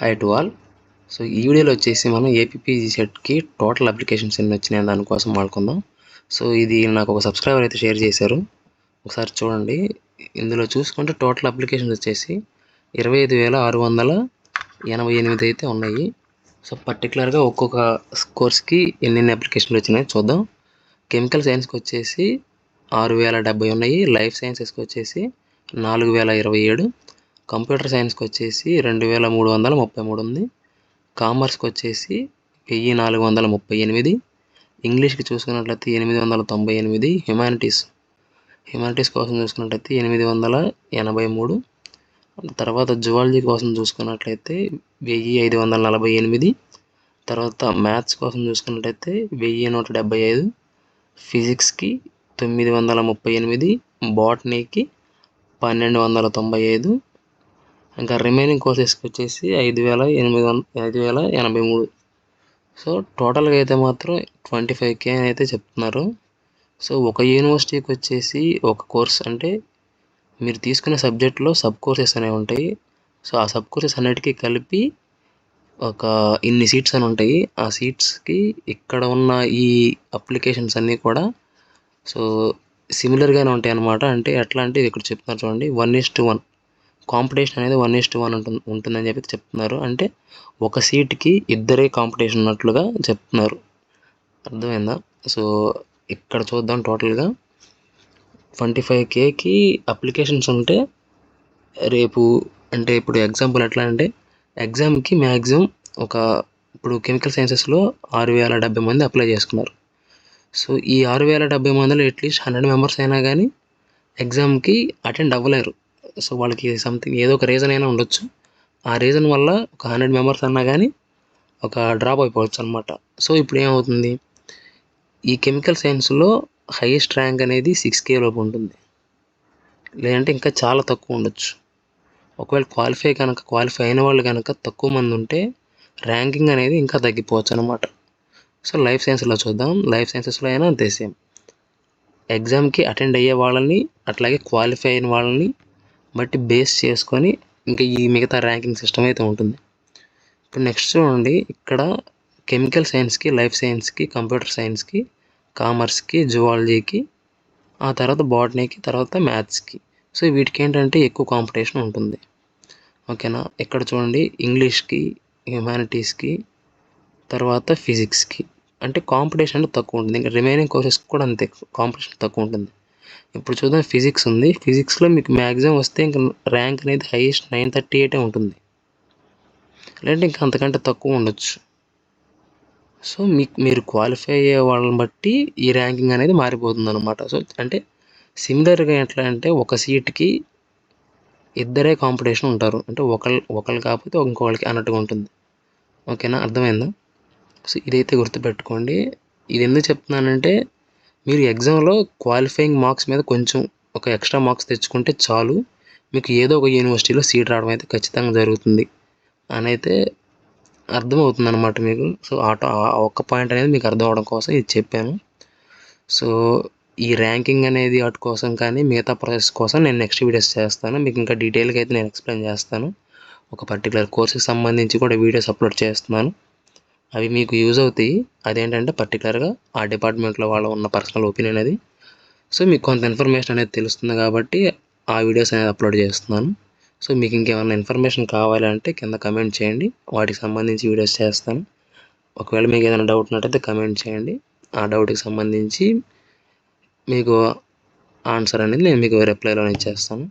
Hi to all. So ఈ వీడియోలో వచ్చేసి మనం ఏపీపీజీ సెట్కి టోటల్ అప్లికేషన్స్ ఎన్ని వచ్చినాయి దానికోసం మాట్లాడుకుందాం. సో ఇది నాకు ఒక సబ్స్క్రైబర్ అయితే షేర్ చేశారు, ఒకసారి చూడండి. ఇందులో చూసుకుంటే టోటల్ అప్లికేషన్స్ వచ్చేసి 25,688 అయితే ఉన్నాయి. సో పర్టికులర్గా ఒక్కొక్క కోర్స్కి ఎన్ని అప్లికేషన్లు వచ్చినాయో చూద్దాం. కెమికల్ సైన్స్కి వచ్చేసి 6,070 ఉన్నాయి. లైఫ్ సైన్సెస్కి వచ్చేసి 4,027. కంప్యూటర్ సైన్స్కి వచ్చేసి 2,333 ఉంది. కామర్స్కి వచ్చేసి 1,438. ఇంగ్లీష్కి చూసుకున్నట్లయితే 898. హ్యుమానిటీస్ కోసం చూసుకున్నట్లయితే 883. తర్వాత జువాలజీ కోసం చూసుకున్నట్లయితే 1,548. తర్వాత మ్యాథ్స్ కోసం చూసుకున్నట్లయితే 1,175. ఫిజిక్స్కి 938. బాటనీకి 1,295. ఇంకా రిమైనింగ్ కోర్సెస్కి వచ్చేసి 5,083. సో టోటల్గా అయితే మాత్రం 25K అని అయితే చెప్తున్నారు. సో ఒక యూనివర్సిటీకి వచ్చేసి ఒక కోర్స్ అంటే మీరు తీసుకునే సబ్జెక్ట్లో సబ్ కోర్సెస్ అనేవి ఉంటాయి. సో ఆ సబ్ కోర్సెస్ అన్నిటికీ కలిపి ఒక ఇన్ని సీట్స్ అని ఉంటాయి. ఆ సీట్స్కి ఇక్కడ ఉన్న ఈ అప్లికేషన్స్ అన్నీ కూడా సో సిమిలర్గానే ఉంటాయి అన్నమాట. అంటే ఎట్లా అంటే ఇక్కడ చెప్తున్నారు చూడండి, 1:1 కాంపిటీషన్ అనేది 1:1 ఉంటుందని చెప్పి చెప్తున్నారు. అంటే ఒక సీట్కి ఇద్దరే కాంపిటీషన్ ఉన్నట్లుగా చెప్తున్నారు. అర్థమైందా? సో ఇక్కడ చూద్దాం. టోటల్గా 25Kకి అప్లికేషన్స్ ఉంటే రేపు అంటే ఇప్పుడు ఎగ్జాంపుల్ ఎట్లా అంటే ఎగ్జామ్కి మ్యాక్సిమం ఇప్పుడు కెమికల్ సైన్సెస్లో 6,070 మంది అప్లై చేసుకున్నారు. సో ఈ 6,070 మందిలో అట్లీస్ట్ 100 మెంబర్స్ అయినా కానీ ఎగ్జామ్కి అటెండ్ అవ్వలేరు. సో వాళ్ళకి సంథింగ్ ఏదో ఒక రీజన్ అయినా ఉండొచ్చు. ఆ రీజన్ వల్ల ఒక 100 మెంబర్స్ అన్నా కానీ డ్రాప్ అయిపోవచ్చు అనమాట. సో ఇప్పుడు ఏమవుతుంది, ఈ కెమికల్ సైన్స్లో హైయెస్ట్ ర్యాంక్ అనేది 6K లోపు ఉంటుంది, లేదంటే ఇంకా చాలా తక్కువ ఉండొచ్చు. ఒకవేళ క్వాలిఫై అయిన వాళ్ళు కనుక తక్కువ మంది ఉంటే ర్యాంకింగ్ అనేది ఇంకా తగ్గిపోవచ్చు అనమాట. సో లైఫ్ సైన్స్లో చూద్దాం. లైఫ్ సైన్సెస్లో అయినా అంతే సేమ్. ఎగ్జామ్కి అటెండ్ అయ్యే వాళ్ళని అట్లాగే క్వాలిఫై అయిన వాళ్ళని బట్టి బేస్ చేసుకొని ఇంకా ఈ మిగతా ర్యాంకింగ్ సిస్టమ్ అయితే ఉంటుంది. ఇప్పుడు నెక్స్ట్ చూడండి, ఇక్కడ కెమికల్ సైన్స్కి, లైఫ్ సైన్స్కి, కంప్యూటర్ సైన్స్కి, కామర్స్కి, జువాలజీకి, ఆ తర్వాత బాటనీకి, తర్వాత మ్యాథ్స్కి. సో వీటికి ఏంటంటే ఎక్కువ కాంపిటీషన్ ఉంటుంది. ఓకేనా? ఇక్కడ చూడండి, ఇంగ్లీష్కి, హ్యుమానిటీస్కి, తర్వాత ఫిజిక్స్కి అంటే కాంపిటీషన్ అంటే తక్కువ ఉంటుంది. ఇంకా రిమైనింగ్ కోర్సెస్కి కూడా అంతే కాంపిటీషన్ తక్కువ ఉంటుంది. ఇప్పుడు చూద్దాం, ఫిజిక్స్ ఉంది. ఫిజిక్స్లో మీకు మ్యాక్సిమం వస్తే ఇంకా ర్యాంక్ అనేది హైయెస్ట్ 938 ఉంటుంది, లేదంటే ఇంకా అంతకంటే తక్కువ ఉండొచ్చు. సో మీరు క్వాలిఫై అయ్యే వాళ్ళని బట్టి ఈ ర్యాంకింగ్ అనేది మారిపోతుంది అనమాట. సో అంటే సిమిలర్గా ఎట్లా అంటే ఒక సీట్కి ఇద్దరే కాంపిటీషన్ ఉంటారు, అంటే ఒకళ్ళు కాకపోతే ఇంకొకళ్ళకి అన్నట్టుగా ఉంటుంది. ఓకేనా? అర్థమైందా? సో ఇదైతే గుర్తుపెట్టుకోండి. ఇది ఎందుకు చెప్తున్నానంటే మీరు ఎగ్జామ్లో క్వాలిఫైయింగ్ మార్క్స్ మీద కొంచెం ఒక ఎక్స్ట్రా మార్క్స్ తెచ్చుకుంటే చాలు, మీకు ఏదో ఒక యూనివర్సిటీలో సీట్ రావడం అయితే ఖచ్చితంగా జరుగుతుంది అని అయితే అర్థమవుతుంది అనమాట మీకు. సో ఆ ఒక్క పాయింట్ అనేది మీకు అర్థం అవడం కోసం ఇది చెప్పాను. సో ఈ ర్యాంకింగ్ అనేది వాటి కోసం కానీ మిగతా ప్రాసెస్ కోసం నేను నెక్స్ట్ వీడియోస్ చేస్తాను. మీకు ఇంకా డీటెయిల్గా అయితే నేను ఎక్స్ప్లెయిన్ చేస్తాను. ఒక పర్టికులర్ కోర్సుకి సంబంధించి కూడా వీడియోస్ అప్లోడ్ చేస్తున్నాను. అవి మీకు యూజ్ అవుతాయి. అదేంటంటే పర్టికులర్గా ఆ డిపార్ట్మెంట్లో వాళ్ళ ఉన్న పర్సనల్ ఒపీనియన్ అది. సో మీకు కొంత ఇన్ఫర్మేషన్ అనేది తెలుస్తుంది కాబట్టి ఆ వీడియోస్ అనేది అప్లోడ్ చేస్తున్నాను. సో మీకు ఇంకేమైనా ఇన్ఫర్మేషన్ కావాలంటే కింద కమెంట్ చేయండి, వాటికి సంబంధించి వీడియోస్ చేస్తాను. ఒకవేళ మీకు ఏదైనా డౌట్ ఉన్నట్టయితే కమెంట్ చేయండి. ఆ డౌట్కి సంబంధించి మీకు ఆన్సర్ అనేది నేను మీకు రిప్లైలో ఇచ్చేస్తాను.